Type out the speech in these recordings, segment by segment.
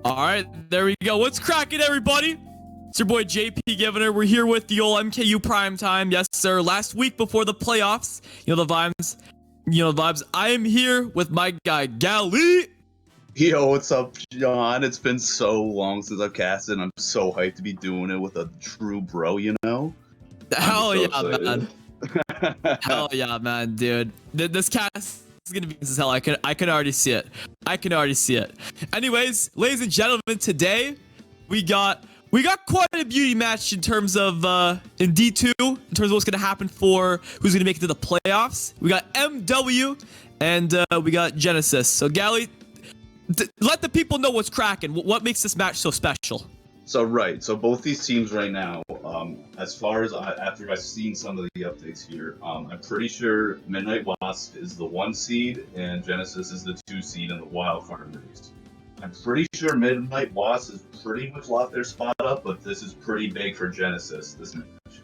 All right, there we go. What's cracking, everybody? It's your boy JPGiviner. We're here with the old MKU Primetime. Yes, sir. Last week before the playoffs, you know the vibes. I am here with my guy Galley. Yo, what's up, John? It's been so long since I've casted, and I'm so hyped to be doing it with a true bro, you know? Hell yeah, man. Hell yeah, man, dude. This cast is gonna be as hell. I can already see it. Anyways, ladies and gentlemen, today we got quite a beauty match in terms of in D2, in terms of what's gonna happen for who's gonna make it to the playoffs. We got MW and we got Génesis. So Galley, let the people know what's cracking. What makes this match so special? So both these teams right now, as far as after I've seen some of the updates here, I'm pretty sure Midnight Wasp is the 1 seed and Génesis is the 2 seed in the wildcard race. I'm pretty sure Midnight Wasp has pretty much locked their spot up, but this is pretty big for Génesis, this match.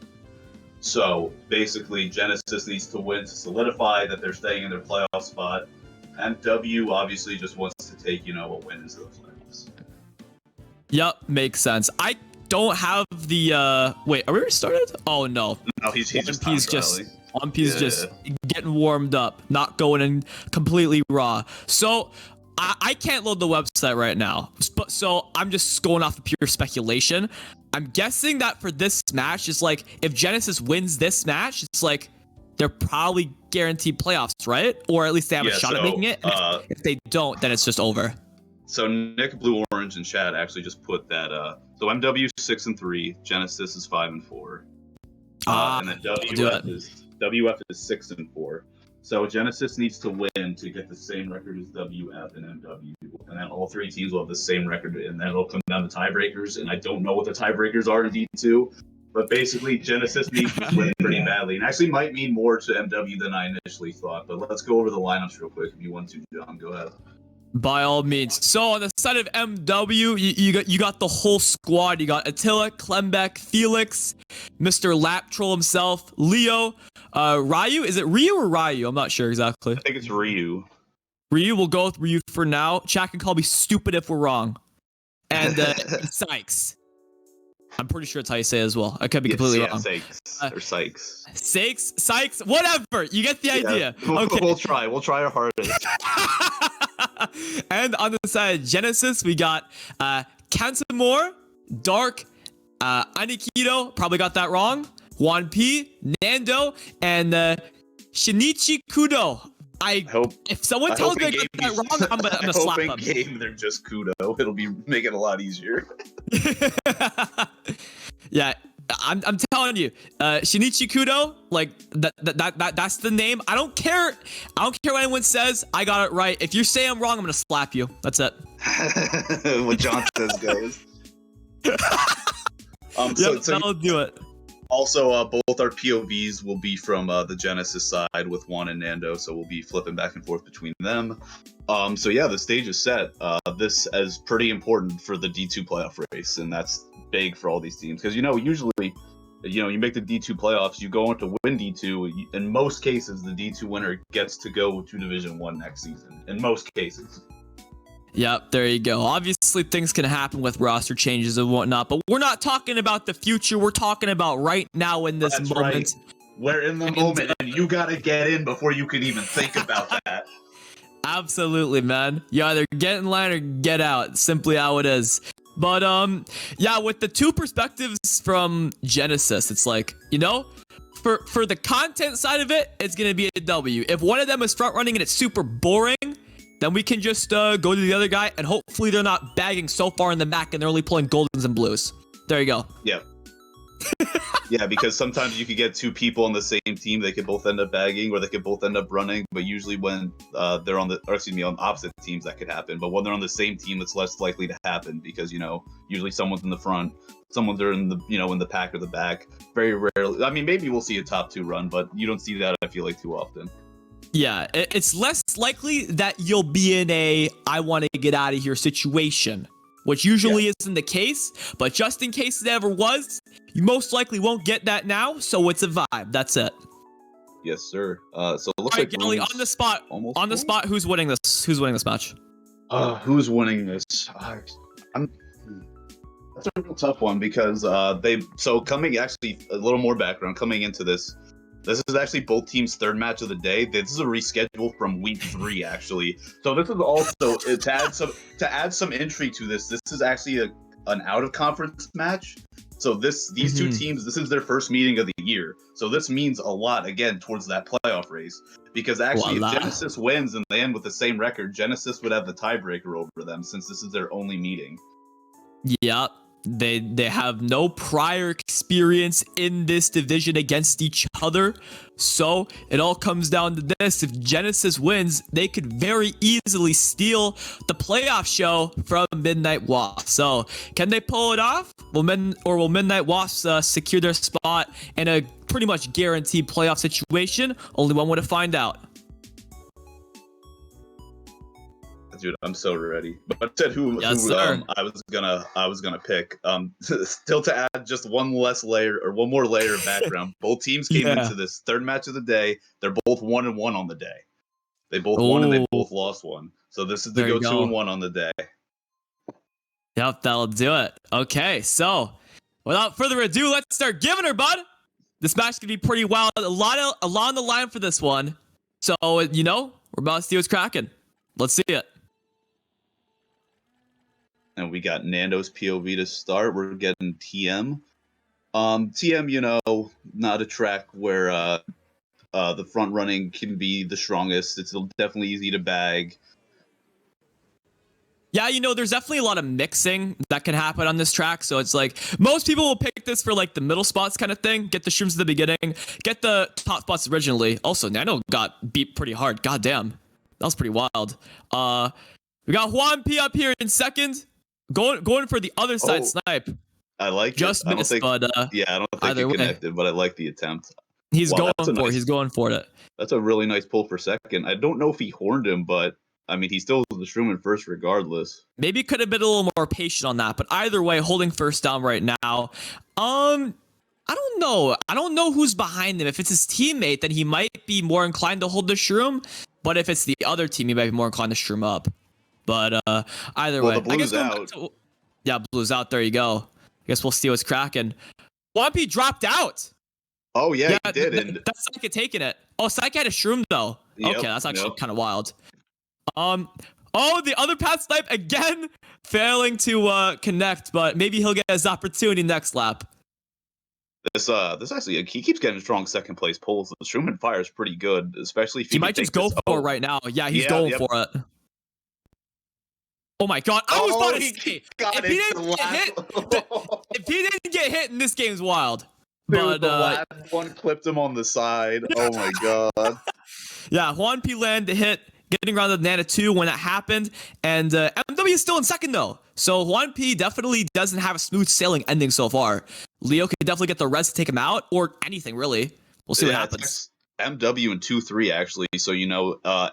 So basically, Génesis needs to win to solidify that they're staying in their playoff spot. MW obviously just wants to take, a win into the playoffs. Yep, makes sense. I don't have the wait, are we already started? Oh no. No, he's just JuanP is just getting warmed up, not going in completely raw. So I can't load the website right now. So I'm just going off of pure speculation. I'm guessing that for this match, it's like if Génesis wins this match, it's like they're probably guaranteed playoffs, right? Or at least they have a shot at making it. And if they don't, then it's just over. So Nick Blue Orange in chat actually just put that. So MW 6-3, Génesis is 5-4, and then WF is 6-4. So Génesis needs to win to get the same record as WF and MW, and then all 3 teams will have the same record, and then it'll come down to tiebreakers. And I don't know what the tiebreakers are in D2, but basically Génesis needs to win pretty badly, and actually might mean more to MW than I initially thought. But let's go over the lineups real quick if you want to, John. Go ahead. By all means. So on the side of MW, you got the whole squad. You got Attila, Klembeck, Felix, Mr. Lap Troll himself, Leo, Ryu. Is it Ryu or Ryu? I'm not sure exactly. I think it's Ryu. Ryu, we'll go with Ryu for now. Chat can call me stupid if we're wrong. And Sykes. I'm pretty sure it's how you say it as well. I could be completely wrong. Sykes. Sykes, whatever. You get the idea. Okay. We'll try our hardest. And on the side of Génesis, we got Kantamore, Dark, Anikido, probably got that wrong, JuanP, Nando, and Shinichi Kudo. If someone tells me I got that wrong, I'm gonna slap them. Game, they're just Kudo. It'll make it a lot easier. Yeah, I'm telling you, Shinichi Kudo, like that's the name. I don't care what anyone says. I got it right. If you say I'm wrong, I'm gonna slap you. That's it. What John says goes. That'll do it. Also, both our POVs will be from the Génesis side with Juan and Nando, so we'll be flipping back and forth between them. So yeah, the stage is set. This is pretty important for the D2 playoff race, and that's big for all these teams because usually, you make the D2 playoffs, you go on to win D2. In most cases, the D2 winner gets to go to Division 1 next season. In most cases. Yep, there you go. Obviously, things can happen with roster changes and whatnot, but we're not talking about the future. We're talking about right now in this moment. Right. We're in the moment, and you gotta get in before you can even think about that. Absolutely, man. You either get in line or get out. Simply how it is. But yeah, with the 2 perspectives from Génesis, it's like, for the content side of it, it's gonna be a W. If one of them is front running and it's super boring, then we can just go to the other guy, and hopefully they're not bagging so far in the back and they're only pulling goldens and blues. There you go. Yeah. Yeah, because sometimes you could get 2 people on the same team, they could both end up bagging, or they could both end up running. But usually when they're on opposite teams, that could happen. But when they're on the same team, it's less likely to happen because usually someone's in the front, someone's in the in the pack or the back. Very rarely. I mean, maybe we'll see a top 2 run, but you don't see that, I feel like, too often. Yeah, it's less likely that you'll be in a I want to get out of here situation, which usually isn't the case, but just in case it ever was, you most likely won't get that now, so it's a vibe. That's it. Yes, sir. So it looks like Galley, on the spot, who's winning this? Who's winning this match? Who's winning this? That's a real tough one because coming actually a little more background coming into this. This is actually both teams' third match of the day. This is a reschedule from week 3, actually. So this is also to add some intrigue to this. This is actually an out of conference match. So these two teams, this is their first meeting of the year. So this means a lot again towards that playoff race. Because actually, if Genesis wins and they end with the same record, Genesis would have the tiebreaker over them since this is their only meeting. Yep. They have no prior experience in this division against each other. So it all comes down to this. If Genesis wins, they could very easily steal the playoff show from Midnight Wasps. So can they pull it off? Will Midnight Wasps secure their spot in a pretty much guaranteed playoff situation? Only one way to find out. Dude, I'm so ready. But I said who I was gonna pick. Still to add just one more layer of background. Both teams came into this third match of the day. They're both 1-1 on the day. They both won and they both lost one. So this is the go 2-1 on the day. Yep, that'll do it. Okay, so without further ado, let's start giving her, bud. This match could be pretty wild. A lot on the line for this one. So we're about to see what's cracking. Let's see it. And we got Nando's POV to start. We're getting TM. TM, not a track where the front running can be the strongest. It's definitely easy to bag. Yeah, there's definitely a lot of mixing that can happen on this track. So it's like most people will pick this for like the middle spots kind of thing. Get the shrooms at the beginning. Get the top spots originally. Also, Nando got beat pretty hard. God damn. That was pretty wild. We got JuanP up here in second. Going for the other side snipe. I like just it. Missed, but I don't think he connected, but I like the attempt. He's going for it. That's a really nice pull for second. I don't know if he horned him, but I mean, he still was the shroom in first regardless. Maybe could have been a little more patient on that, but either way, holding first down right now. I don't know. I don't know who's behind him. If it's his teammate, then he might be more inclined to hold the shroom. But if it's the other team, he might be more inclined to shroom up. But either way, the blue's out. Blue's out. There you go. I guess we'll see what's cracking. JuanP dropped out. Oh yeah, he did. That's Psyche taking it. Oh, Psyche had a shroom though. Yep, okay, that's actually kind of wild. The other path snipe again, failing to connect, but maybe he'll get his opportunity next lap. This actually, he keeps getting strong second place pulls. The Shroom fire is pretty good, especially if he might just go for it right now. Yeah, he's going for it. Oh my god! I was about to say, if he didn't get hit in this game's wild. But the last one clipped him on the side. Oh my god! Yeah, JuanP landed the hit, getting around the Nana 2 when it happened, and MW is still in second though. So JuanP definitely doesn't have a smooth sailing ending so far. Leo could definitely get the res to take him out, or anything really. We'll see what happens. MW and 2-3 actually. So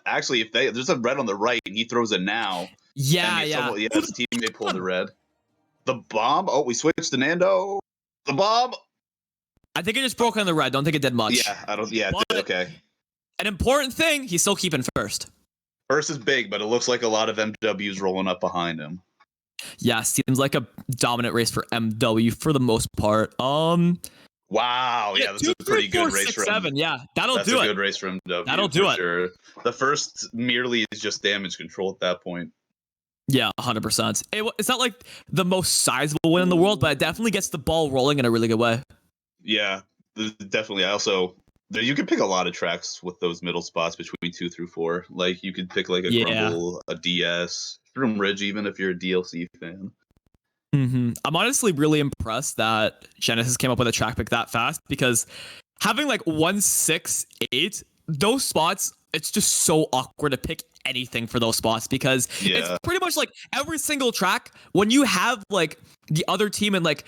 actually, if there's a red on the right and he throws it now. His teammate pulled the red. The bomb. Oh, we switched to Nando. The bomb. I think it just broke on the red. Don't think it did much. Yeah, I don't. Yeah, it did. Okay. An important thing, he's still keeping first. First is big, but it looks like a lot of MWs rolling up behind him. Yeah, seems like a dominant race for MW for the most part. Wow, yeah, that's a pretty good race for MW. Yeah, that'll do it. That's a good race for MW. That'll do it. Sure. The first merely is just damage control at that point. Yeah, 100%. It's not like the most sizable win in the world, but it definitely gets the ball rolling in a really good way. Yeah, definitely. You can pick a lot of tracks with those middle spots between 2 through 4. Like you could pick like a Grumble, a DS, Shroom Ridge, even if you're a DLC fan. I'm honestly really impressed that Genesis came up with a track pick that fast, because having like 1-6-8, those spots, it's just so awkward to pick anything for those spots, because it's pretty much like every single track when you have like the other team and like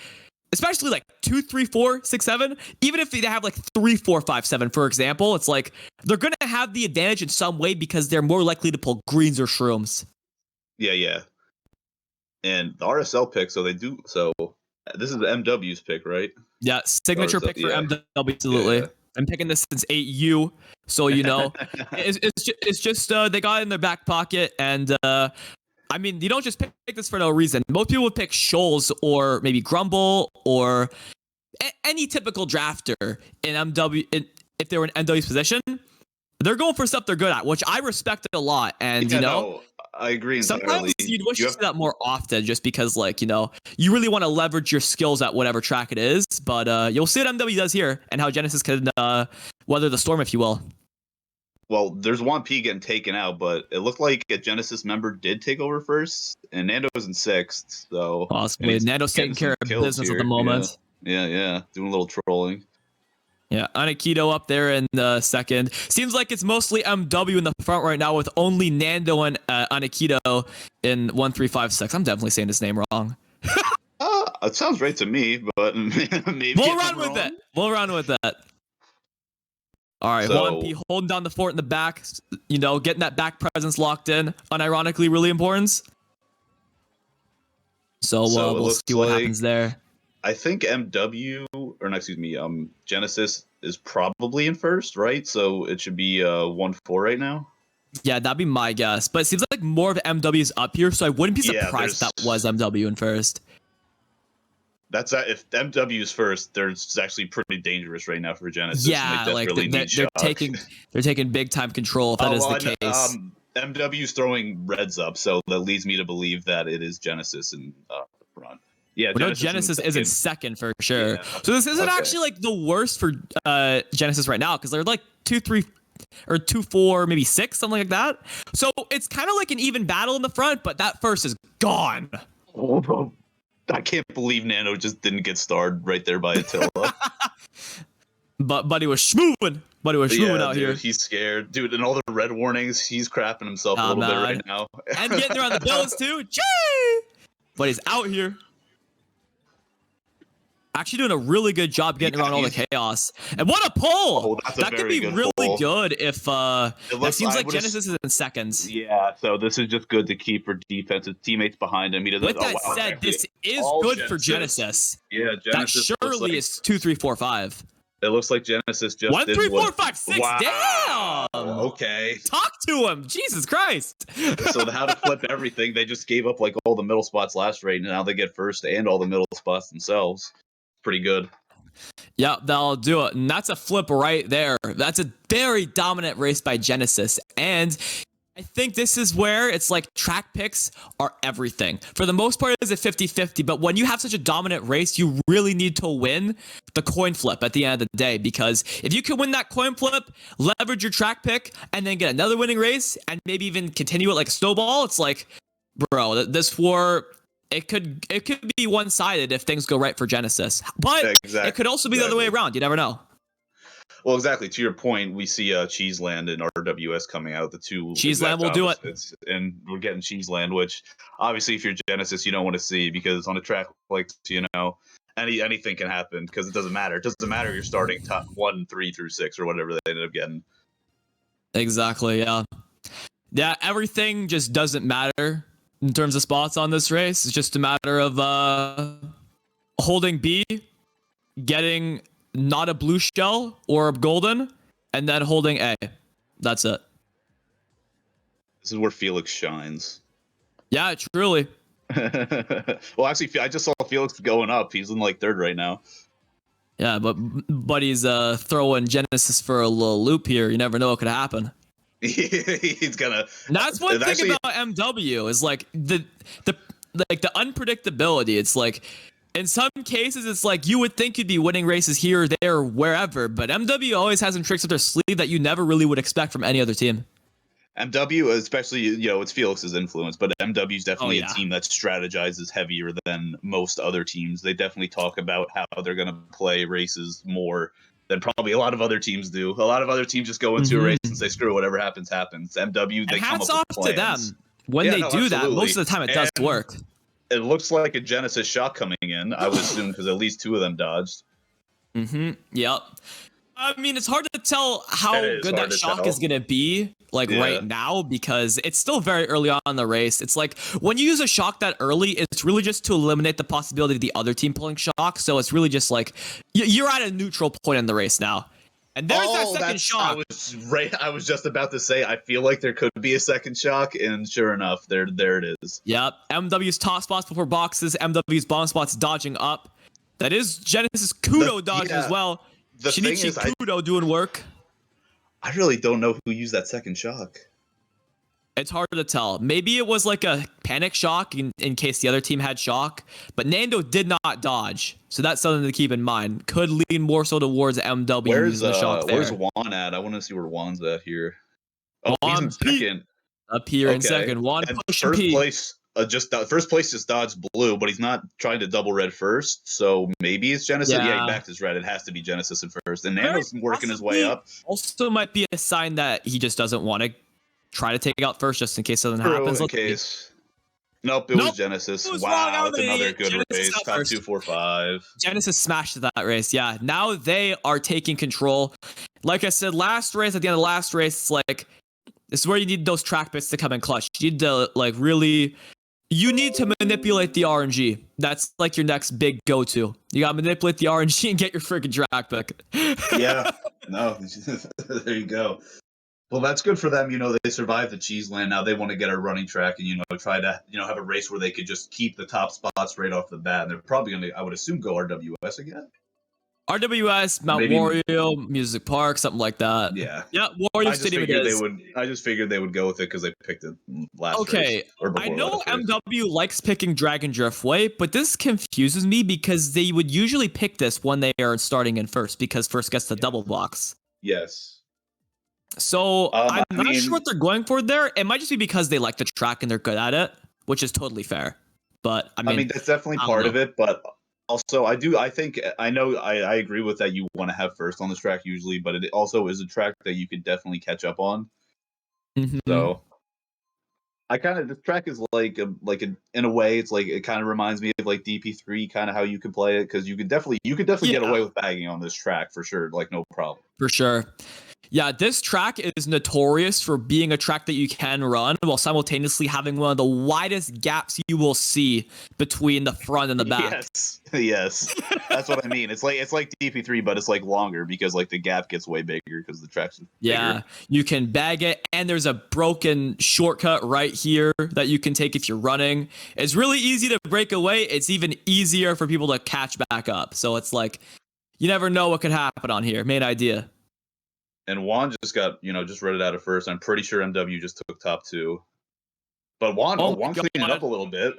especially like 2, 3, 4, 6, 7, even if they have like 3, 4, 5, 7, for example, it's like they're gonna have the advantage in some way because they're more likely to pull greens or shrooms. Yeah. And the RSL pick, so this is the MW's pick, right? Yeah, signature pick for MW, absolutely. Yeah. I'm picking this since 8U, so it's just they got it in their back pocket, and I mean, you don't just pick this for no reason. Most people would pick Scholes or maybe Grumble or any typical drafter in MW. If they were in MW's position, they're going for stuff they're good at, which I respect a lot. And Yeah, no, I agree entirely. Sometimes you'd wish to see that more often, just because, like, you know, you really want to leverage your skills at whatever track it is. But you'll see what MW does here and how Genesis can weather the storm, if you will. Well, there's JuanP getting taken out, but it looked like a Genesis member did take over first, and Nando was in sixth. So possibly Nando's taking care of business here at the moment. Yeah, doing a little trolling. Yeah, Anakido up there in the second. Seems like it's mostly MW in the front right now, with only Nando and Anakido in 1, 3, 5, 6. I'm definitely saying his name wrong. It sounds right to me, but maybe we'll run with it. We'll run with that. All right, JuanP holding down the fort in the back, you know, getting that back presence locked in, unironically really important. So we'll see what happens there. I think Genesis is probably in first, right? So it should be 1-4 right now. Yeah, that'd be my guess. But it seems like more of MW is up here, so I wouldn't be surprised if that was MW in first. If MW is first, it's actually pretty dangerous right now for Genesis. Yeah, like they're taking big time control if that is the case. MW's throwing reds up, so that leads me to believe that it is Genesis in front. Yeah, Genesis is in second for sure. Yeah. So this isn't actually like the worst for Genesis right now, because they're like 2-3 or 2-4, maybe 6, something like that. So it's kind of like an even battle in the front, but that first is gone. I can't believe Nando just didn't get starred right there by Attila. But Buddy was schmoovin'. Out here. He's scared. Dude, and all the red warnings, he's crapping himself a little bit right now. And getting around the bills too. Gee! Buddy's out here. Actually doing a really good job getting around all the chaos. And what a pull! That could be really good if that seems like Genesis is in seconds. Yeah, so this is just good to keep for defensive teammates behind him. With that said, this is good for Genesis. Yeah, Genesis. That surely is 2, 3, 4, 5. It looks like Genesis just 1, 3, 4, 5, 6. Wow. Damn. Okay. Talk to him. Jesus Christ. So how to flip everything? They just gave up like all the middle spots last raid, and now they get first and all the middle spots themselves. Pretty good. Yeah, that'll do it. And that's a flip right there. That's a very dominant race by Genesis. And I think this is where it's like track picks are everything. For the most part, it's a 50-50. But when you have such a dominant race, you really need to win the coin flip at the end of the day. Because if you can win that coin flip, leverage your track pick, and then get another winning race, and maybe even continue it like a snowball, it's like, bro, this war... It could be one-sided if things go right for Genesis, but it could also be the other way around. You never know. Well, exactly. To your point, we see Cheeseland and RWS coming out. The two Cheeseland will do it, and we're getting Cheeseland, which obviously, if you're Genesis, you don't want to see, because on a track like, you know, anything can happen, because it doesn't matter. It doesn't matter if you're starting top 1, 3 through 6 or whatever they ended up getting. Exactly. Yeah. Everything just doesn't matter. In terms of spots on this race, it's just a matter of holding B, getting not a blue shell or a golden, and then holding A. That's it. This is where Felix shines. Yeah, truly. Well, actually, I just saw Felix going up. He's in like third right now. Yeah, but Buddy's throwing Genesis for a little loop here. You never know what could happen. He's gonna. That's one thing about MW is like the unpredictability. It's like in some cases it's like you would think you'd be winning races here or there or wherever, but MW always has some tricks up their sleeve that you never really would expect from any other team. MW, especially, you know, it's Felix's influence, but MW is definitely a team that strategizes heavier than most other teams. They definitely talk about how they're gonna play races more than probably a lot of other teams do. A lot of other teams just go into a race and say, screw it, whatever happens, happens. MW, they come up with plans. Hats off to them. When they do that, most of the time it does work. It looks like a Genesis shot coming in, I would assume, because at least 2 of them dodged. Yep. I mean, it's hard to tell how good that shock is going to be, like, right now, because it's still very early on in the race. It's like, when you use a shock that early, it's really just to eliminate the possibility of the other team pulling shock. So it's really just like, you're at a neutral point in the race now. And there's that second shock. I was just about to say, I feel like there could be a second shock, and sure enough, there it is. Yep. MW's top spots before boxes. MW's bottom spots dodging up. That is Genesis Kudo dodging as well. Shinichi Kudo doing work. I really don't know who used that second shock. It's hard to tell. Maybe it was like a panic shock in case the other team had shock, but Nando did not dodge. So that's something to keep in mind. Could lean more so towards MW using the shock there. Where's Juan at? I want to see where Juan's at here. Oh, he's in second. Up here in second. Juan first place. First place just dodged blue, but he's not trying to double red first. So maybe it's Genesis. Yeah, he backed his red. It has to be Genesis at first. And Nando's working his way up. Also might be a sign that he just doesn't want to try to take out first just in case something happens. Nope, it was Genesis. Wow, that's another good race. Top 2, 4, 5. Genesis smashed that race. Yeah, now they are taking control. Like I said, last race, at the end of the last race, it's like, this is where you need those track bits to come in clutch. You need to you need to manipulate the RNG. That's like your next big go-to. You gotta manipulate the RNG and get your freaking track pick. Yeah, no, there you go. Well, that's good for them. They survived the cheese land. Now they want to get a running track and, try to, have a race where they could just keep the top spots right off the bat. And they're probably going to, I would assume, go RWS again. RWS, Mount Wario, Music Park, something like that. Yeah. Yeah, Wario Stadium it is. I just figured they would go with it because they picked it last race. I know MW likes picking Dragon Driftway, but this confuses me because they would usually pick this when they are starting in first because first gets the double box. Yes. So I'm not sure what they're going for there. It might just be because they like the track and they're good at it, which is totally fair. But I mean that's definitely part of it. But also, I agree with that. You want to have first on this track usually, but it also is a track that you could definitely catch up on. Mm-hmm. So this track is in a way, it's like it kind of reminds me of like DP3, kind of how you can play it because you could definitely get away with bagging on this track for sure, like no problem. For sure. Yeah, this track is notorious for being a track that you can run while simultaneously having one of the widest gaps you will see between the front and the back. Yes. That's what I mean. It's like DP3, but it's like longer because like the gap gets way bigger because the track's bigger. Yeah, you can bag it, and there's a broken shortcut right here that you can take if you're running. It's really easy to break away. It's even easier for people to catch back up. So it's like, you never know what could happen on here. Main idea. And Juan just got, just read it out at first. I'm pretty sure MW just took top 2. But Juan cleaned it up a little bit.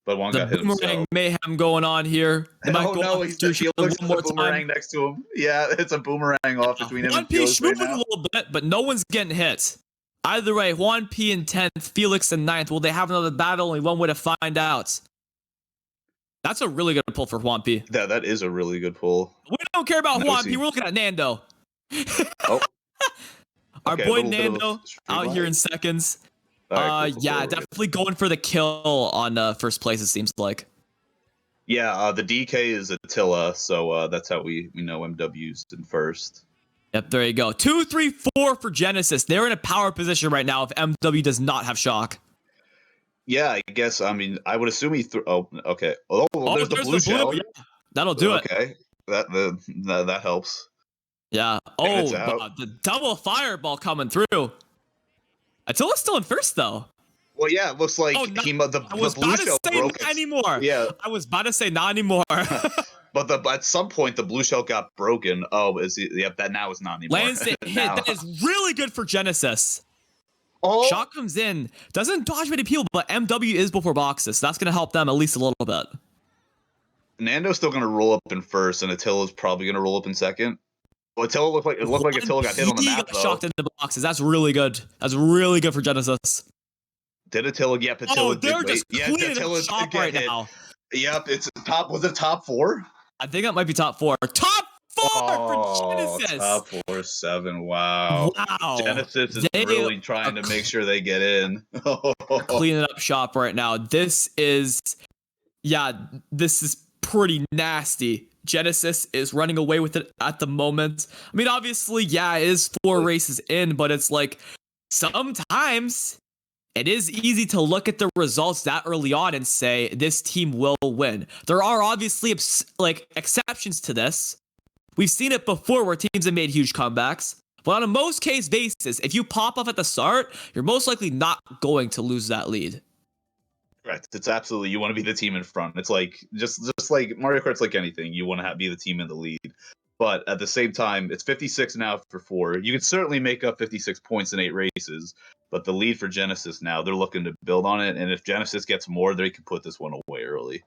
But Juan got hit himself. Boomerang mayhem going on here. He looks at the boomerang next to him. Yeah, it's a boomerang off between him and Felix JuanP moving a little bit, but no one's getting hit. Either way, JuanP in 10th, Felix in 9th. Will they have another battle? Only one way to find out. That's a really good pull for JuanP. Yeah, that is a really good pull. We don't care about JuanP. We're looking at Nando. Our boy Nando out here in seconds. Right, definitely going for the kill on first place, it seems like. Yeah, the DK is Attila, so that's how we know MW's in first. Yep, there you go. 2, 3, 4 for Genesis. They're in a power position right now if MW does not have shock. Yeah, I guess. I mean, I would assume he threw. Oh, okay. Oh, there's the blue shell. Yeah. That'll do it. Okay, that helps. Yeah. The double fireball coming through. Attila's still in first, though. Well, yeah, it looks like the blue shell broke. Not anymore. Yeah. I was about to say not anymore. But at some point, the blue shell got broken. Oh, that now is not anymore. Lands it hit. That is really good for Genesis. Oh. Shock comes in. Doesn't dodge many people, but MW is before boxes. So that's going to help them at least a little bit. Nando's still going to roll up in first, and Attila's probably going to roll up in second. Well, Attila looked like Attila got hit on the map, though. Shocked into boxes. That's really good. That's really good for Genesis. Did Attila? Yep, Attila did. They're just cleaning up shop right now. Yep, it's top. Was it top 4? I think that might be top 4. Top 4 for Genesis. Top 4, 7. Wow. Genesis is really trying to make sure they get in. Cleaning up shop right now. This is pretty nasty. Genesis is running away with it at the moment. I mean, obviously, it is 4 races in, but it's like sometimes it is easy to look at the results that early on and say this team will win. There are obviously exceptions to this, We've seen it before where teams have made huge comebacks. But on a most case basis, if you pop off at the start, you're most likely not going to lose that lead. Correct. It's absolutely, you want to be the team in front. It's like just like Mario Kart's like anything. You want to be the team in the lead. But at the same time, it's 56 now for 4. You could certainly make up 56 points in 8 races. But the lead for Genesis now, they're looking to build on it. And if Genesis gets more, they can put this one away early.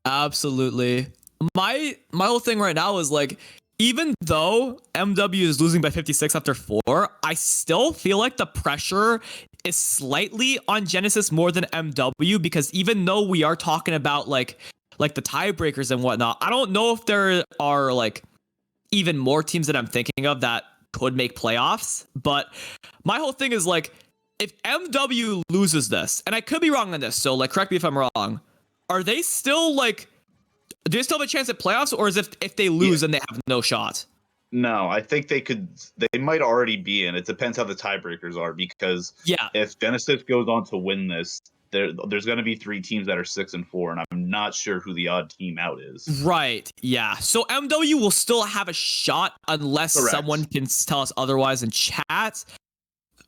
Absolutely. My whole thing right now is like, even though MW is losing by 56 after 4, I still feel like the pressure is slightly on Genesis more than MW, because even though we are talking about like the tiebreakers and whatnot, I don't know if there are like even more teams that I'm thinking of that could make playoffs. But my whole thing is like, if MW loses this, and I could be wrong on this, so like correct me if I'm wrong, are they still like, do they still have a chance at playoffs, or is if they lose and they have no shot? No, I think they might already be in. It depends how the tiebreakers are, because if Genesis goes on to win this, there's going to be 3 teams that are 6 and 4, and I'm not sure who the odd team out is. Right. Yeah. So MW will still have a shot unless someone can tell us otherwise in chat.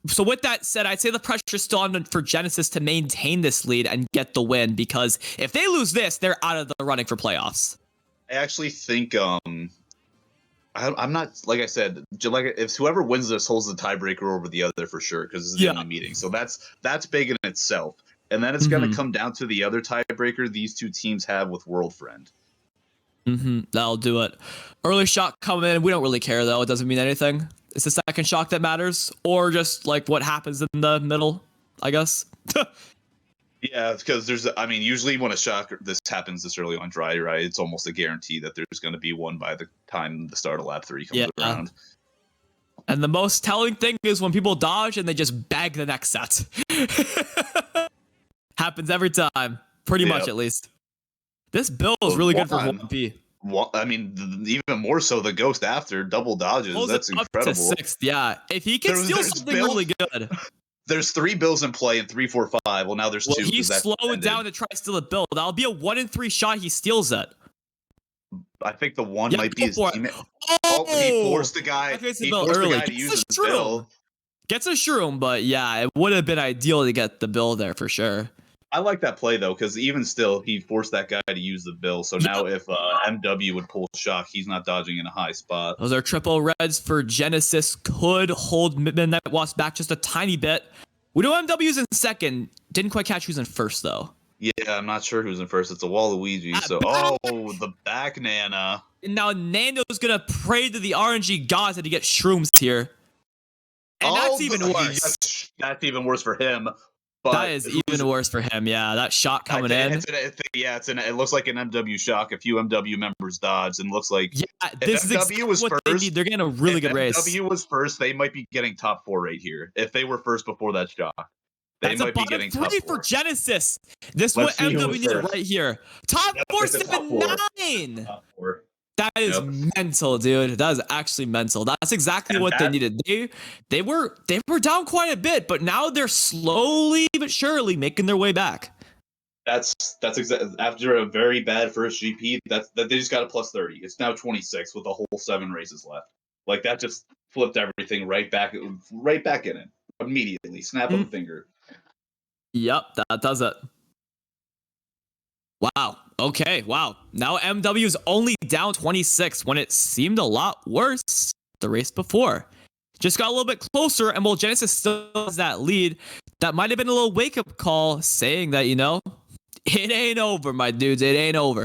So with that said, I'd say the pressure is still on for Genesis to maintain this lead and get the win, because if they lose this, they're out of the running for playoffs. I actually think I'm not, like I said, like if whoever wins this holds the tiebreaker over the other for sure, because this is the only meeting. So that's big in itself. And then it's going to come down to the other tiebreaker these 2 teams have with World Friend. That'll do it. Early shock coming in. We don't really care though. It doesn't mean anything. It's the second shock that matters, or just like what happens in the middle, I guess. Yeah, because usually when a shock this happens this early on dry, right, it's almost a guarantee that there's going to be one by the time the start of lap 3 comes around. And the most telling thing is when people dodge and they just bag the next set. Happens every time, pretty much at least. This build is really good for JuanP. Well, I mean, even more so the Ghost after double dodges. That's incredible. Up to 6th, yeah. If he can steal something really good. There's 3 bills in play in 3, 4, 5. Well, now there's 2. He's slowing down to try to steal a bill. That'll be a 1 in 3 shot. He steals it. I think the 1 might be his teammate. He forced the guy. He forced the guy to use his bill. Gets a shroom, but yeah, it would have been ideal to get the bill there for sure. I like that play though, because even still, he forced that guy to use the bill. So now if MW would pull shock, he's not dodging in a high spot. Those are triple reds for Genesis. Could hold Midnight Wasp back just a tiny bit. We know MW's in second. Didn't quite catch who's in first though. Yeah, I'm not sure who's in first. It's a Waluigi. So the back Nana. And now Nando's gonna pray to the RNG gods that he gets shrooms here. And that's even worse. That's even worse for him. But that is even worse for him. Yeah, that shot coming in. It looks like an MW shock. A few MW members dodged, and looks like this is exactly what they need. They're getting a really good race. If MW was first, they might be getting top 4 right here. If they were first before that shock, they might be getting top 4 for Genesis. This is what MW needed right here. Top 479. Top 4. That is mental, dude. That is actually mental. That's exactly what they needed. They were down quite a bit, but now they're slowly but surely making their way back. That's exactly after a very bad first GP. That they just got a plus 30. It's now 26 with a whole 7 races left. Like that just flipped everything right back in it immediately. Snap of a finger. Yep, that does it. Wow. Okay. Wow. Now MW is only down 26 when it seemed a lot worse the race before. Just got a little bit closer, and while Genesis still has that lead, that might have been a little wake-up call saying that, it ain't over, my dudes. It ain't over.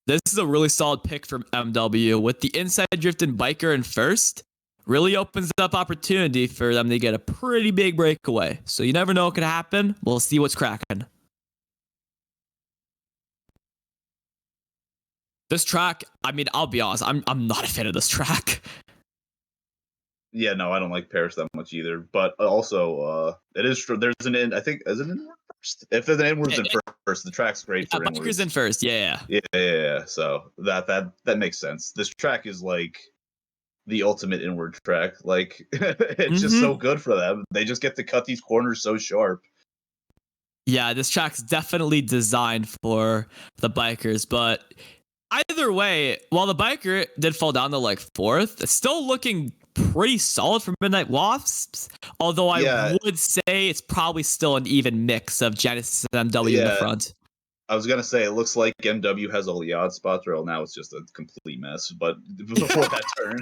This is a really solid pick from MW. With the inside drift and biker in first, really opens up opportunity for them to get a pretty big breakaway. So you never know what could happen. We'll see what's cracking. This track, I mean, I'll be honest, I'm not a fan of this track. Yeah, no, I don't like Paris that much either. But also, it is there's an in. I think is it in first? If there's an inwards in first, the track's great for inwards. Biker's in first, yeah. So that makes sense. This track is like the ultimate inward track. Like it's just so good for them. They just get to cut these corners so sharp. Yeah, this track's definitely designed for the bikers, but Either way, while the biker did fall down to like 4th, it's still looking pretty solid for Midnight Wasps. Although I would say it's probably still an even mix of Genesis and MW in the front. I was gonna say it looks like MW has all the odd spots. Well, now it's just a complete mess. But before that turn,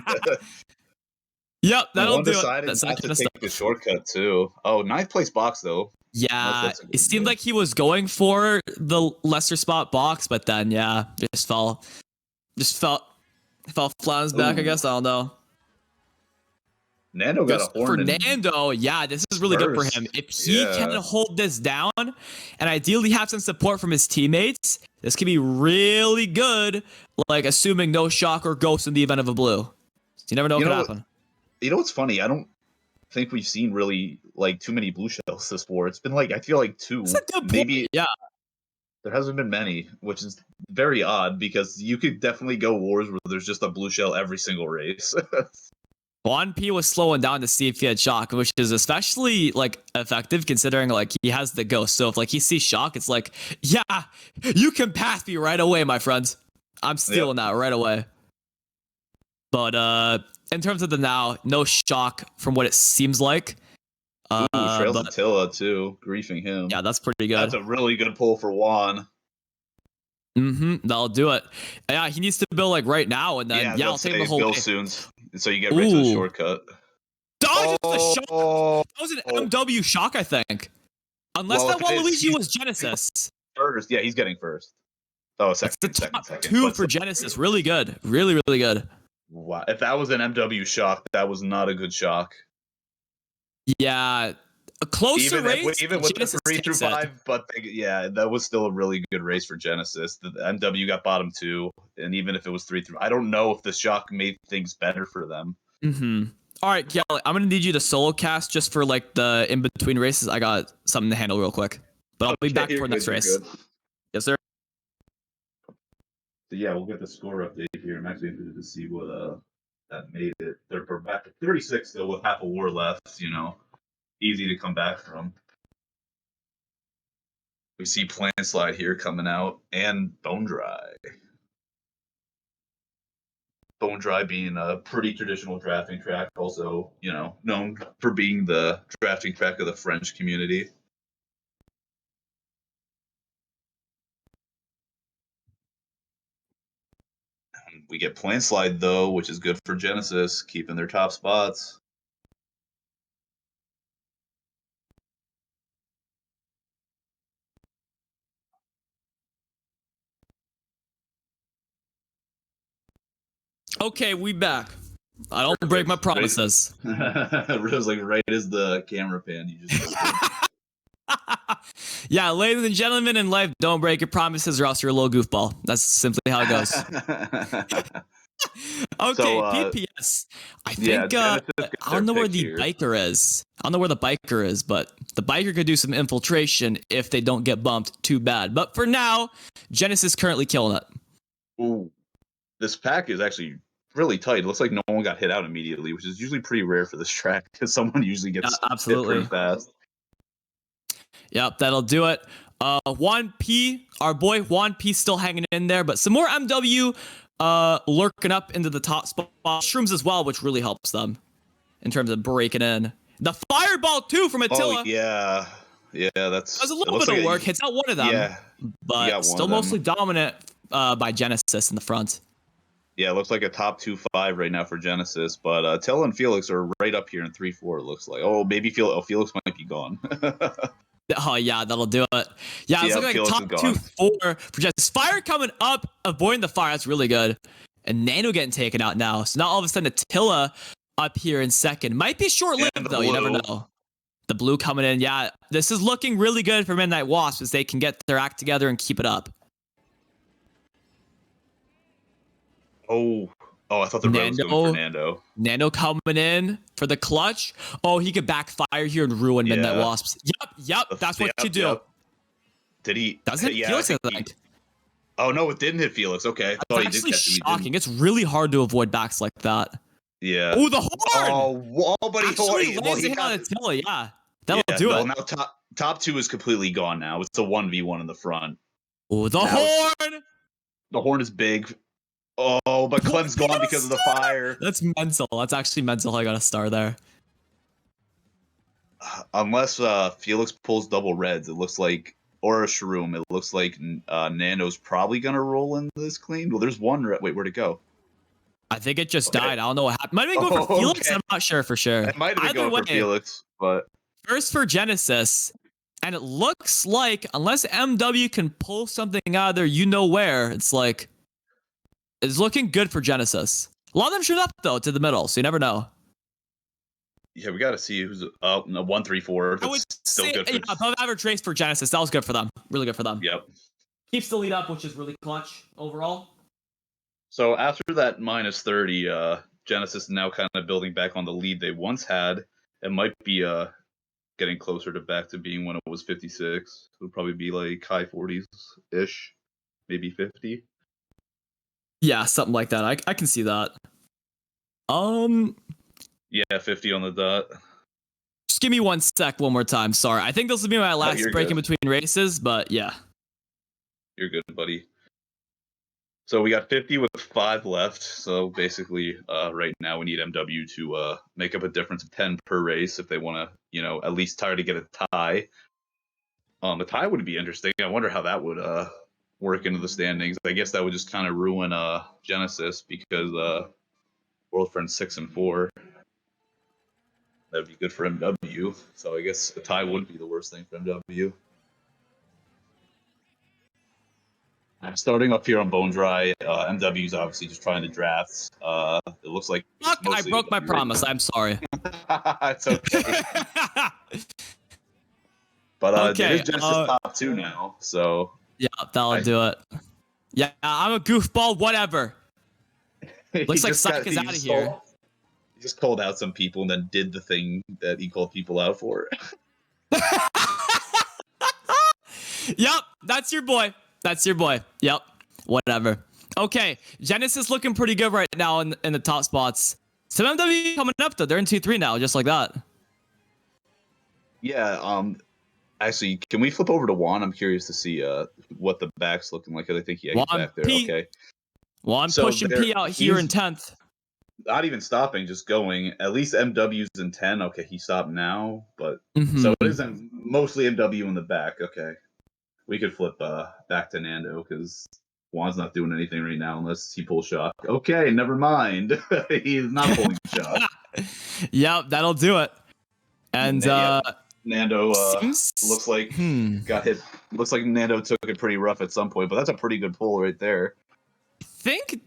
yep, that'll do it. Decided not to take the shortcut too. Oh, 9th place box though. Yeah, it seemed like he was going for the lesser spot box, but then just fell flat on his back. I guess I don't know. Nando got a horn for Nando. Yeah, this is really good for him. If he can hold this down and ideally have some support from his teammates, this could be really good. Like assuming no shock or ghost in the event of a blue. You never know what could happen. You know what's funny? I don't think we've seen really like too many blue shells this war. It's been like I feel like 2, maybe. Yeah, there hasn't been many, which is very odd because you could definitely go wars where there's just a blue shell every single race. JuanP was slowing down to see if he had shock, which is especially like effective considering like he has the ghost. So if like he sees shock, it's like, yeah, you can pass me right away, my friends. I'm stealing that right away. But in terms of the now, no shock from what it seems like. Trails Attila too, griefing him. Yeah, that's pretty good. That's a really good pull for Juan. That'll do it. Yeah, he needs to build like right now, and then I'll take the whole build soon, so you get right to the shortcut. Dodges the shock. That was an MW shock, I think. Unless that Waluigi was Genesis. First, yeah, he's getting first. Oh, second. That's the top 2 for Genesis. Really good. Really, really good. Wow, if that was an MW shock, that was not a good shock. Yeah, a closer race. Even with the 3 through 5, but that was still a really good race for Genesis. The MW got bottom 2, and even if it was 3 through, I don't know if the shock made things better for them. All right, Galley, I'm gonna need you to solo cast just for like the in between races. I got something to handle real quick, but I'll be back for next race. Yes, sir. So yeah, we'll get the score update here. I'm actually interested to see what that made it. They're back to 36 still with half a war left. Easy to come back from. We see Plant Slide here coming out and Bone Dry. Bone Dry being a pretty traditional drafting track, also known for being the drafting track of the French community. We get Plant Slide though, which is good for Genesis, keeping their top spots. Okay, we back. I don't break my promises. It was like right as the camera pan. You just. Yeah, ladies and gentlemen, in life, don't break your promises or else you're a little goofball. That's simply how it goes. Okay, PPS. I think I don't know where the biker is. I don't know where the biker is, but the biker could do some infiltration if they don't get bumped too bad. But for now, Genesis currently killing it. Ooh, this pack is actually really tight. It looks like no one got hit out immediately, which is usually pretty rare for this track because someone usually gets hit pretty fast. Yep, that'll do it. JuanP, our boy JuanP still hanging in there, but some more MW lurking up into the top spot. Shrooms as well, which really helps them in terms of breaking in. The fireball too from Attila. Oh, yeah, that was a little bit of work. Hits out one of them, but still mostly dominant by Genesis in the front. Yeah, it looks like a top 2-5 right now for Genesis, but Attila and Felix are right up here in 3-4. It looks like. Oh, maybe Felix might be gone. Oh, yeah, that'll do it. Yeah, it's looking like top 2-4 for Genesis. Fire coming up, avoiding the fire. That's really good. And Nando getting taken out now. So now all of a sudden Attila up here in second. Might be short-lived, though. You never know. The blue coming in. Yeah, this is looking really good for Midnight Wasps as they can get their act together and keep it up. Oh, I thought the red was going for Nando. Nando coming in for the clutch. Oh, he could backfire here and ruin Midnight Wasps. Yep. That's what you do. Yep. Did he? Doesn't hit Felix, I think. Oh, no, it didn't hit Felix. Okay. I thought he did. It's actually shocking. It's really hard to avoid backs like that. Yeah. Oh, the horn! Oh, but he got Attila, yeah. That'll do it. Now top 2 is completely gone now. It's a 1v1 in the front. Oh, the horn! The horn is big. Oh, but Clem's gone because of the fire. That's mental. That's actually mental. I got a star there. Unless Felix pulls double reds, it looks like, or a shroom, it looks like Nando's probably gonna roll in this clean. Well, there's one. Wait, where'd it go? I think it just died. I don't know what happened. Might have been going for Felix. I'm not sure for sure. It might have been going for Felix, but first for Genesis, and it looks like unless MW can pull something out of there, you know where, it's like it's looking good for Genesis. A lot of them shoot up though to the middle, so you never know. Yeah, we got to see who's up. No, 1, 3, 4. That's I would still say good for above average race for Genesis. That was good for them. Really good for them. Yep. Keeps the lead up, which is really clutch overall. So after that minus 30, Genesis is now kind of building back on the lead they once had. It might be getting closer to back to being when it was 56. It would probably be like high 40s ish, maybe 50. Yeah, something like that. I can see that. Yeah, 50 on the dot. Just give me one sec one more time. Sorry. I think this will be my last break in between races, but yeah. You're good, buddy. So we got 50 with 5 left. So basically, right now we need MW to make up a difference of 10 per race if they want to, at least try to get a tie. A tie would be interesting. I wonder how that would work into the standings. I guess that would just kind of ruin Genesis because World Friends 6 and 4. That'd be good for MW. So I guess a tie wouldn't be the worst thing for MW. I'm starting up here on Bone Dry. MW's obviously just trying to draft. It looks like I broke my promise. I'm sorry. It's okay. But it is Genesis top 2 now, so yeah, that'll do it. Yeah, I'm a goofball. Whatever. Looks like Psych is out of here. He just called out some people and then did the thing that he called people out for. Yep, that's your boy. That's your boy. Yep, whatever. Okay, Genesis looking pretty good right now in the top spots. Some MW coming up though. They're in 2-3 now, just like that. Yeah. Actually, can we flip over to Juan? I'm curious to see what the back's looking like. I think he's back there. Okay. Juan pushing P out here in 10th. Not even stopping, just going. At least MW's in 10. Okay, he stopped now, but so it is mostly MW in the back. Okay, we could flip back to Nando because Juan's not doing anything right now unless he pulls shot. Okay, never mind. He's not pulling shot. Yep, that'll do it. And Nando looks like got hit. Looks like Nando took it pretty rough at some point, but that's a pretty good pull right there. I think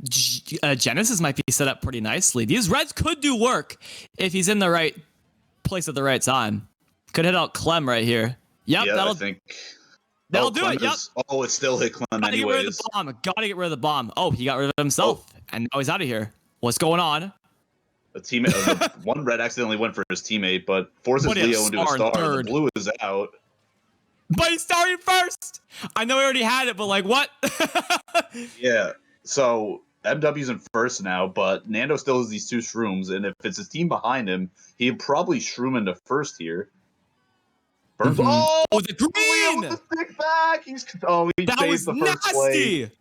Genesis might be set up pretty nicely. These reds could do work if he's in the right place at the right time. Could hit out Clem right here. Yep, yeah, that'll do it. Yep. It still hit Clem anyways. Gotta get rid of the bomb. Gotta get rid of the bomb. Oh, he got rid of himself, and now he's out of here. What's going on? A teammate, one red accidentally went for his teammate, but forces Leo into a star. The blue is out. But he started first. I know he already had it, but like what? Yeah. So MW's in first now, but Nando still has these 2 shrooms, and if it's his team behind him, he'd probably shroom into first here. Burns. Oh, the green! With the stick back. He saved the first play.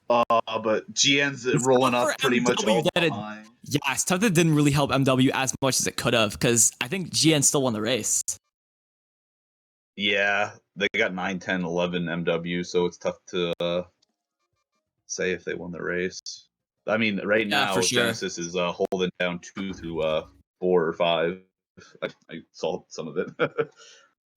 But GN's rolling up pretty much all behind. Yeah, stuff that didn't really help MW as much as it could have, because I think GN still won the race. Yeah, they got 9, 10, 11 MW, so it's tough to say if they won the race. I mean, right now, for sure. Genesis is holding down 2 through 4 or 5. I saw some of it.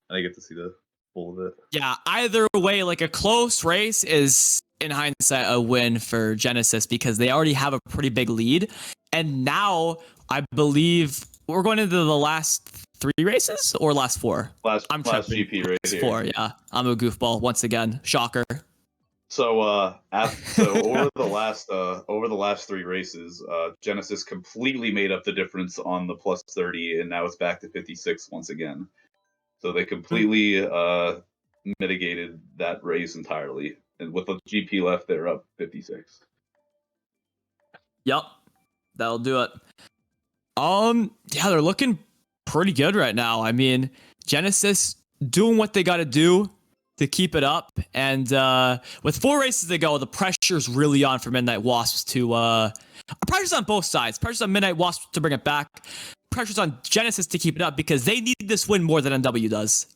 I get to see the full of it. Yeah, either way, like a close race is, in hindsight, a win for Genesis because they already have a pretty big lead. And now, I believe we're going into the last 3 races or last 4? Last GP race. 4, yeah. I'm a goofball once again. Shocker. So, over the last 3 races, Genesis completely made up the difference on the plus 30, and now it's back to 56 once again. So they completely mitigated that race entirely, and with the GP left, they're up 56. Yep, that'll do it. Yeah, they're looking pretty good right now. I mean, Genesis doing what they got to do. to keep it up. And with 4 races to go, the pressure's really on for Midnight Wasps to... pressure's on both sides. Pressure's on Midnight Wasps to bring it back. Pressure's on Genesis to keep it up because they need this win more than MW does.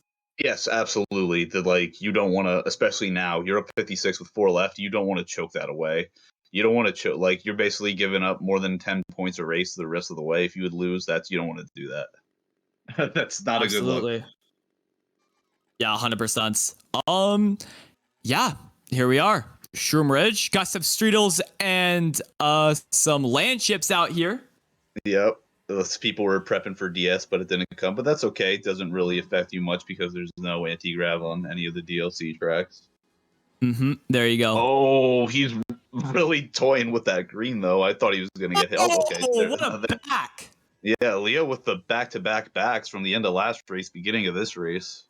Yes, absolutely. You don't want to, especially now, you're up 56 with 4 left. You don't want to choke that away. You don't want to choke. You're basically giving up more than 10 points a race the rest of the way. If you would lose, you don't want to do that. That's not Absolutely. a good look. Yeah, 100%. Yeah, here we are. Shroom Ridge. Got some Streetles and some land ships out here. Yep. Those people were prepping for DS, but it didn't come. But that's okay. It doesn't really affect you much because there's no anti-grav on any of the DLC tracks. There you go. Oh, he's really toying with that green, though. I thought he was going to get hit. Oh, okay. What a back. Yeah, Leo with the back-to-back backs from the end of last race, beginning of this race.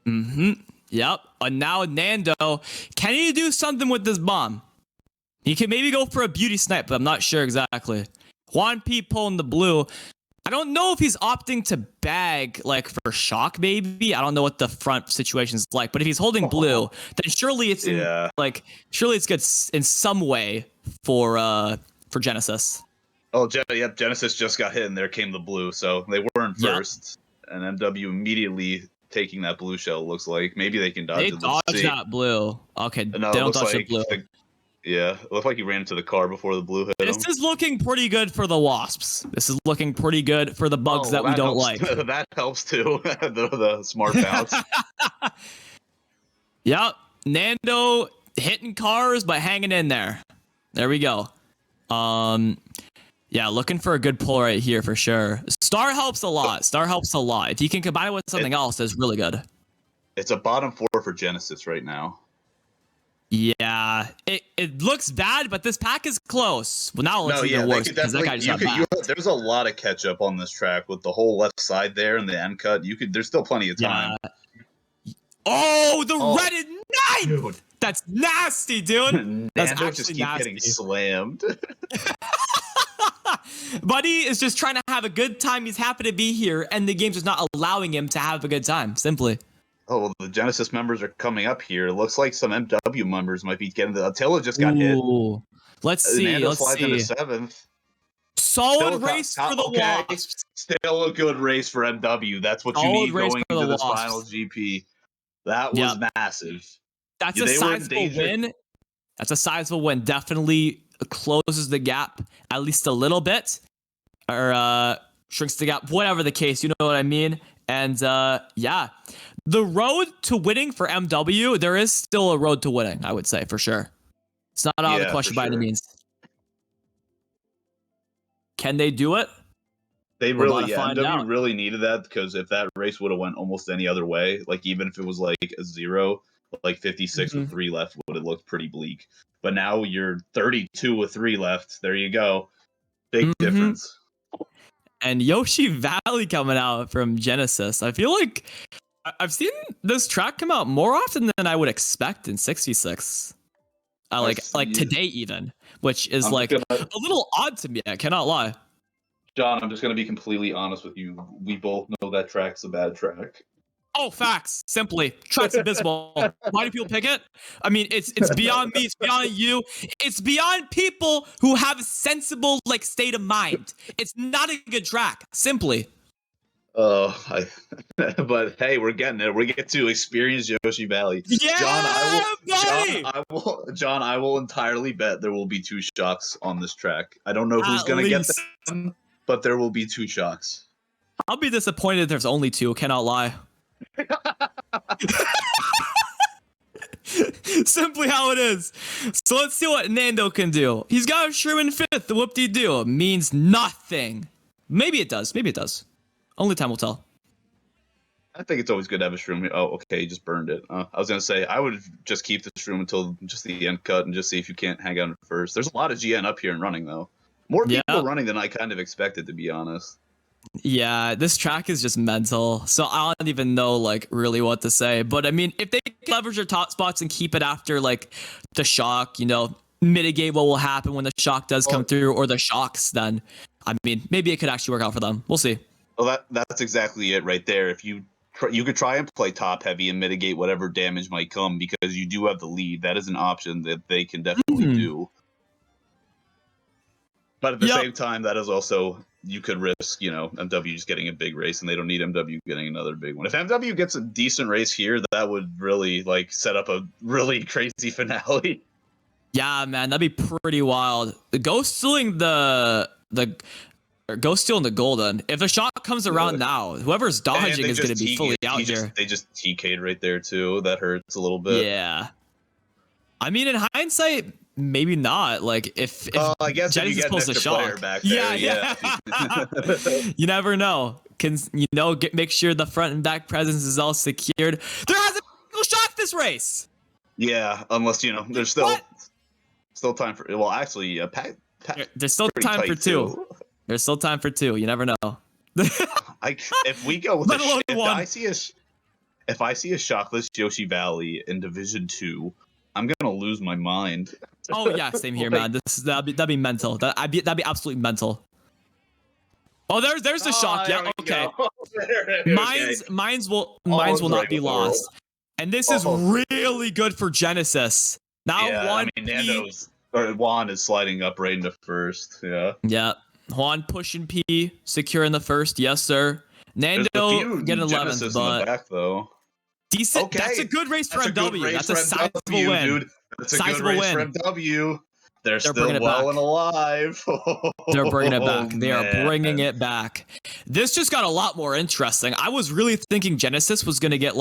Yep. And now Nando, can he do something with this bomb? He can maybe go for a beauty snipe, but I'm not sure exactly. JuanP pulling the blue. I don't know if he's opting to bag for shock, maybe. I don't know what the front situation is like, but if he's holding blue, then surely it's surely it's good in some way for Genesis. Oh, yep, Genesis just got hit and there came the blue, so they weren't first. Yep. And MW immediately taking that blue shell, looks like. Maybe they can dodge it. They dodge that blue. Okay, no, they don't dodge the blue. Yeah, it looked like he ran into the car before the blue hit him. This is looking pretty good for the Wasps. This is looking pretty good for the bugs that we don't like. That helps too. the smart bounce. Yep. Nando hitting cars, but hanging in there. There we go. Yeah, looking for a good pull right here for sure. Star helps a lot. If you can combine it with something else, that's really good. It's a bottom 4 for Genesis right now. Yeah, it looks bad, but this pack is close. Well, now it's even worse because that guy just got backed. There's a lot of catch up on this track with the whole left side there and the end cut. There's still plenty of time. Yeah. Oh, the Reddit 9! Dude. That's nasty, dude. That's actually just keep nasty. Getting slammed. Buddy is just trying to have a good time. He's happy to be here, and the game's just not allowing him to have a good time, simply. Oh, well, the Genesis members are coming up here. It looks like some MW members might be getting the... Attila just got hit. Let's see. Nando slides into 7th. Solid race for the Wasps. Still a good race for MW. That's what you need going into this final GP. That was massive. That's a sizable win. That's a sizable win. Definitely closes the gap at least a little bit. Or shrinks the gap. Whatever the case. You know what I mean? And yeah. The road to winning for MW, there is still a road to winning, I would say, for sure. It's not out of the question by any means. Can they do it? They really, MW really needed that because if that race would have went almost any other way, even if it was a 0, 56 with 3 left would have looked pretty bleak. But now you're 32 with 3 left. There you go. Big difference. And Yoshi Valley coming out from Genesis. I feel like I've seen this track come out more often than I would expect in 66. Like today even, which is a little odd to me. I cannot lie. John, I'm just going to be completely honest with you. We both know that track's a bad track. Oh, facts. Simply. Track's abysmal. Why do people pick it? I mean, it's beyond me. It's beyond you. It's beyond people who have a sensible state of mind. It's not a good track. Simply. But hey, we're getting it. We get to experience Yoshi Valley. Yeah, John, I will entirely bet there will be 2 shocks on this track. I don't know who's going to get them, but there will be 2 shocks. I'll be disappointed if there's only 2. Cannot lie. Simply how it is. So let's see what Nando can do. He's got a Shroom in 5th. The whoop-de-doo means nothing. Maybe it does. Only time will tell. I think it's always good to have a Shroom. Oh, okay, you just burned it. I was going to say, I would just keep the Shroom until just the end cut and just see if you can't hang out in first. There's a lot of GN up here and running, though. More people running than I kind of expected, to be honest. Yeah, this track is just mental. So I don't even know, really what to say. But, I mean, if they leverage their top spots and keep it after, the shock, mitigate what will happen when the shock does come through or the shocks, then, I mean, maybe it could actually work out for them. We'll see. Well, that's exactly it right there. If you you could try and play top heavy and mitigate whatever damage might come because you do have the lead. That is an option that they can definitely do. But at the same time, that is also, you could risk, MW just getting a big race, and they don't need MW getting another big one. If MW gets a decent race here, that would really set up a really crazy finale. Yeah, man, that'd be pretty wild. Ghost stealing the golden. If the shot comes around now, whoever's dodging is going to be fully out here. They just TK'd right there too. That hurts a little bit. Yeah. I mean, in hindsight, maybe not. Like if I guess Genesis pulls the shot, back there, yeah. You never know. Can make sure the front and back presence is all secured. There hasn't been a shot this race. Yeah, unless there's still time for. Well, actually, there's still time for two. Too. There's still time for two. You never know. If we go with if I see a shockless Yoshi Valley in Division 2, I'm gonna lose my mind. Oh yeah, same here, man. That'd be mental. That'd be absolutely mental. Oh, there's the shock. Yeah, okay. Mines will not be lost. And this is really good for Genesis. Now Juan is sliding up right into first. Yeah. Yeah. Juan pushing P, securing the first. Yes, sir. Nando getting 11th, but in the back, though. Decent. Okay. That's a good race for MW. That's a sizable win. Dude. That's a sizable good race win for MW. They're still well and alive. They're bringing it back. They are bringing it back. This just got a lot more interesting. I was really thinking Genesis was going to get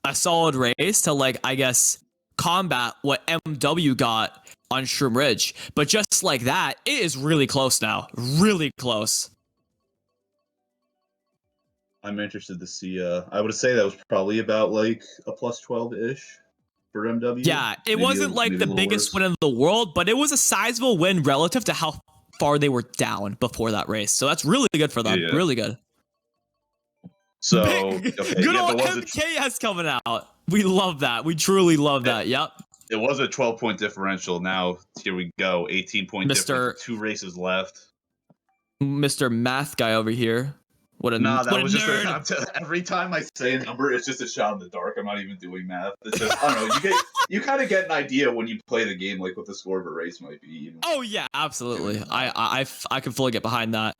a solid race to I guess combat what MW got on Shroom Ridge. But just like that, it is really close now. Really close. I'm interested to see. I would say that was probably about a plus 12-ish for MW. Yeah, it wasn't the biggest win in the world, but it was a sizable win relative to how far they were down before that race. So that's really good for them. Yeah. Really good. So good old MKS coming out. We love that. We truly love that. Yep. It was a 12-point differential. Now here we go. 18-point difference. 2 races left. Mr. Math guy over here. What a nerd. Every time I say a number, it's just a shot in the dark. I'm not even doing math. It's just, I don't know. You kind of get an idea when you play the game, what the score of a race might be. Oh yeah, absolutely. I can fully get behind that.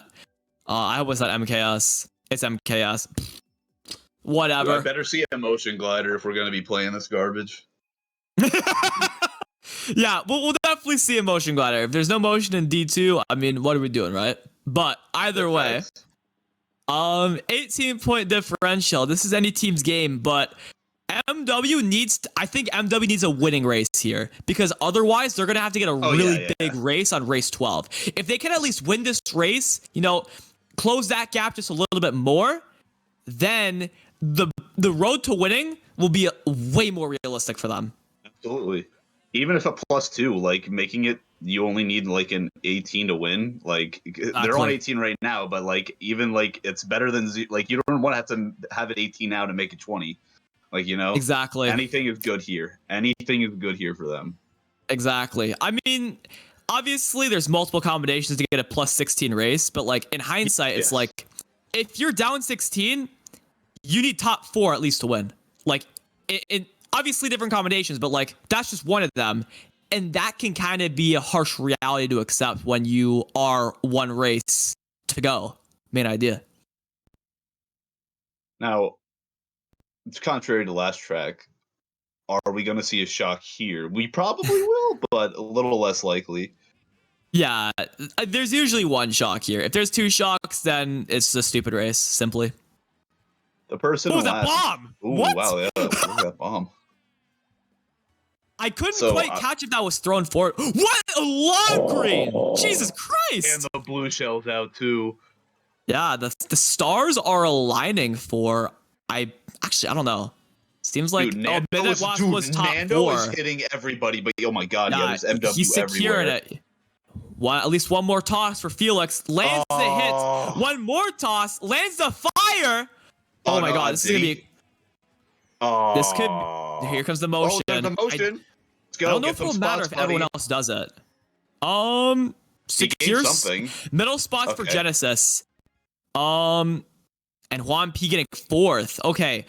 I was at MKS. It's MKS. Whatever. Dude, I better see a motion glider if we're gonna be playing this garbage. Yeah, we'll definitely see a motion glider. If there's no motion in D2, I mean, what are we doing, right? But either way. 18-point differential. This is any team's game, but MW needs a winning race here because otherwise they're going to have to get a big race on race 12. If they can at least win this race, close that gap just a little bit more, then the road to winning will be way more realistic for them. Absolutely. Even if a +2, making it, you only need an 18 to win. They're on 18 right now, but even it's better than you don't want to have it 18 now to make it 20. Exactly. Anything is good here. Anything is good here for them. Exactly. I mean, obviously there's multiple combinations to get a +16 race, but in hindsight, it's if you're down 16, you need top 4 at least to win. In obviously different combinations, but that's just one of them. And that can kind of be a harsh reality to accept when you are one race to go. Main idea. Now, it's contrary to last track. Are we going to see a shock here? We probably will, but a little less likely. Yeah, there's usually one shock here. If there's 2 shocks, then it's a stupid race, simply. The person. Oh, that bomb! Ooh, what? Wow, yeah, look at that bomb. I couldn't quite catch if that was thrown forward. What a log green! Jesus Christ! And the blue shell's out too. Yeah, the stars are aligning for. I don't know. Seems like Nando was top Nando 4. is hitting everybody, but oh my god, there's MW he's securing everywhere. It. At least one more toss for Felix. Lands the hit. One more toss. Lands the fire. Oh my god, this is gonna be. This could. Here comes the motion. The motion. Let's go. I don't know if it'll matter if everyone else does it. Secures something. Middle spots for Genesis. and JuanP getting 4th. Okay,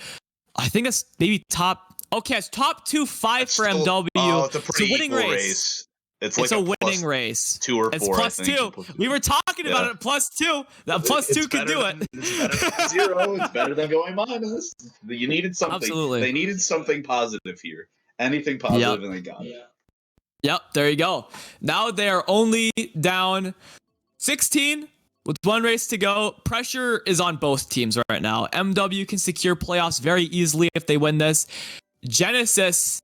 I think that's maybe top. Okay, it's top 2-5 for MW. Oh, it's a pretty winning equal race. It's like a a winning race. 2 or 4. It's plus I think. 2. We were talking about it. Plus 2. That plus 2 can do it. It's better than 0. It's better than going minus. You needed something. Absolutely. They needed something positive here. Anything positive, and they got it. Yep, there you go. Now they are only down 16 with 1 race to go. Pressure is on both teams right now. MW can secure playoffs very easily if they win this. Genesis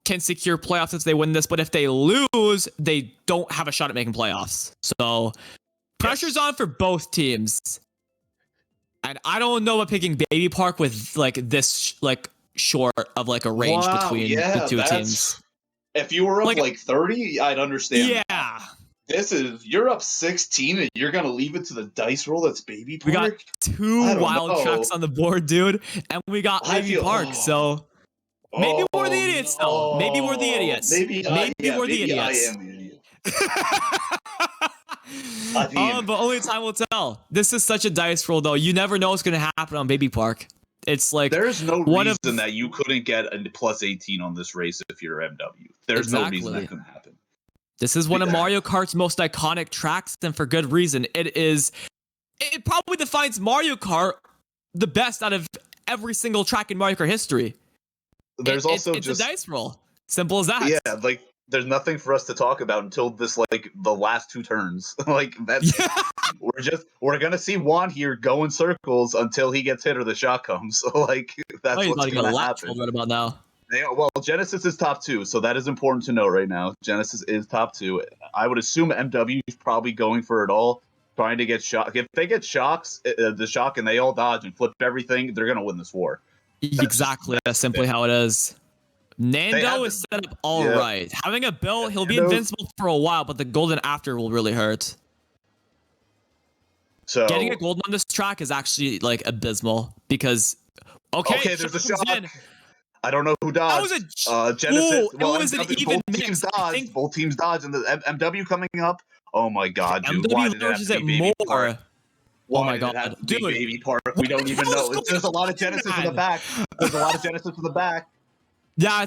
can secure playoffs if they win this, but if they lose, they don't have a shot at making playoffs. So pressure's on for both teams. And I don't know about picking Baby Park with like this like short of like a range between the two teams. If you were up like 30, I'd understand. Yeah. You're up 16 and you're going to leave it to the dice roll that's Baby Park? We got 2 wild tracks on the board, dude. And we got Baby Park, so maybe we're the idiots, though. Maybe we're the idiots. Maybe we're the idiots. I am the idiot. But only time will tell. This is such a dice roll, though. You never know what's going to happen on Baby Park. It's like there's no reason that you couldn't get a plus 18 on this race if you're MW. There's no reason that couldn't happen. This is one of Mario Kart's most iconic tracks, and for good reason. It probably defines Mario Kart the best out of every single track in Mario Kart history. There's also it's a dice roll. Simple as that. Yeah, like there's nothing for us to talk about until this like the last 2 turns. Like that's we're gonna see Juan here go in circles until he gets hit or the shot comes. Like that's what's gonna happen. Right about now. Well, Genesis is top 2, so that is important to know right now. Genesis is top 2. I would assume MW is probably going for it all, trying to get shock. If they get shocks, the shock, and they all dodge and flip everything, they're gonna win this war. Exactly. That's simply how it is. Nando is set up all right. Having a Bill, he'll be invincible for a while, but the golden after will really hurt. So getting a golden on this track is actually like abysmal because okay, there's a shock. I don't know who dodged. That was Genesis. Well, it was an even mix. Both teams dodged, and the MW coming up. Oh my god, dude! MW loses it more. Oh my god, dude! Baby Park. We don't even know. There's a lot of Genesis in the back. Yeah,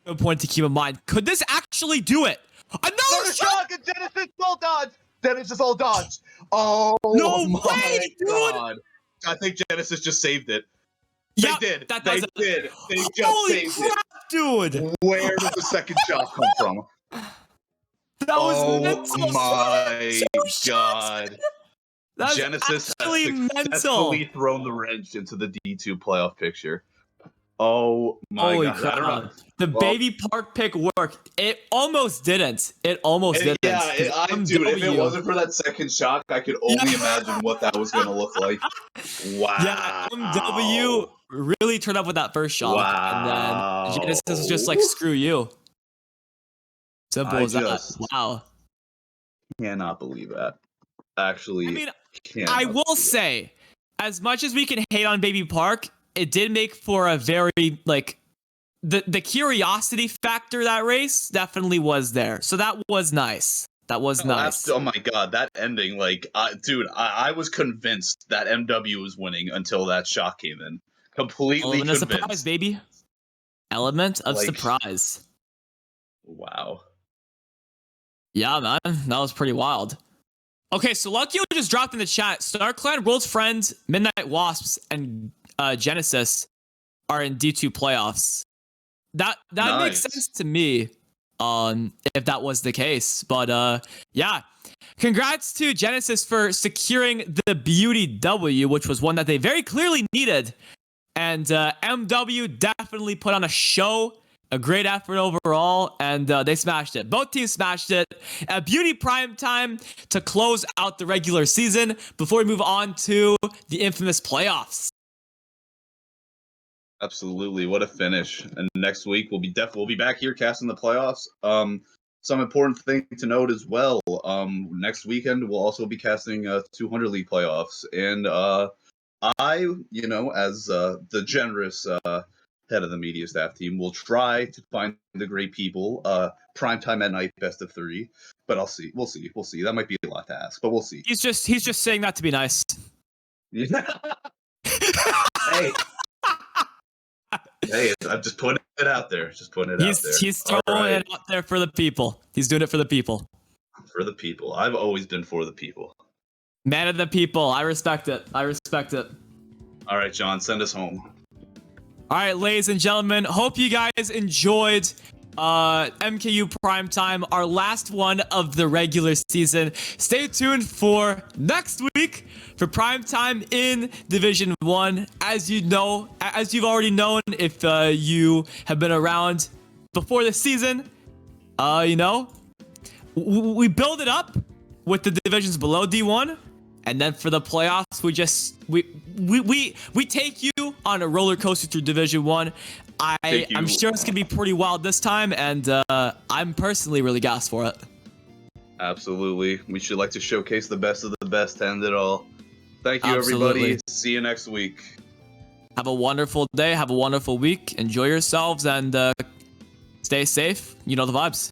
good point to keep in mind. Could this actually do it? Another shock! And Genesis all dodged. Genesis all dodged. Oh no my way, god! Dude. I think Genesis just saved it. Yeah, they did. They just saved it. Dude! Where did the second shot come from? That was mental. Oh my god. That's Genesis actually has successfully thrown the wrench into the D2 playoff picture. Oh my god. Crap. I don't know. The Baby Park pick worked. It almost didn't. Dude, if it wasn't for that second shot, I could only imagine what that was going to look like. Wow. Yeah, MW really turned up with that first shot. Wow. And then Genesis was just like, screw you. Simple as that. Wow. Cannot believe that. Actually, I mean, I will say, as much as we can hate on Baby Park, it did make for a very, like, the curiosity factor that race definitely was there. So that was nice. Nice. Oh my god, that ending, like, dude, I was convinced that MW was winning until that shot came in. Completely convinced. Element of surprise, baby. Element of surprise. Wow. Yeah, man. That was pretty wild. Okay, so Luckyo just dropped in the chat. StarClan, World's Friend, Midnight Wasps, and Genesis are in D2 playoffs. That makes sense to me, if that was the case. But yeah, congrats to Genesis for securing the Beauty W, which was one that they very clearly needed. And MW definitely put on a show. A great effort overall, and they smashed it. Both teams smashed it. Beauty Primetime to close out the regular season before we move on to the infamous playoffs. Absolutely, what a finish! And next week we'll be back here casting the playoffs. Some important thing to note as well. Next weekend we'll also be casting 200 League playoffs, and I, as the generous head of the media staff team, will try to find the great people. Primetime at night, best of 3. But I'll see. We'll see. That might be a lot to ask, but we'll see. He's just saying that to be nice. Hey. Hey, I'm just putting it out there. Just putting it out there. He's throwing it out there for the people. He's doing it for the people. For the people. I've always been for the people. Man of the people. I respect it. I respect it. All right, John, send us home. All right, ladies and gentlemen, hope you guys enjoyed MKU Primetime, our last one of the regular season. Stay tuned for next week for Primetime in Division 1. As you know, as you've already known, if you have been around before the season, you know, we build it up with the divisions below D1. And then for the playoffs, we take you on a roller coaster through Division 1. I'm sure it's gonna be pretty wild this time, and I'm personally really gassed for it. Absolutely. We should like to showcase the best of the best to end it all. Thank you, Absolutely. everybody. See you next week. Have a wonderful day. Have a wonderful week. Enjoy yourselves and stay safe. You know the vibes.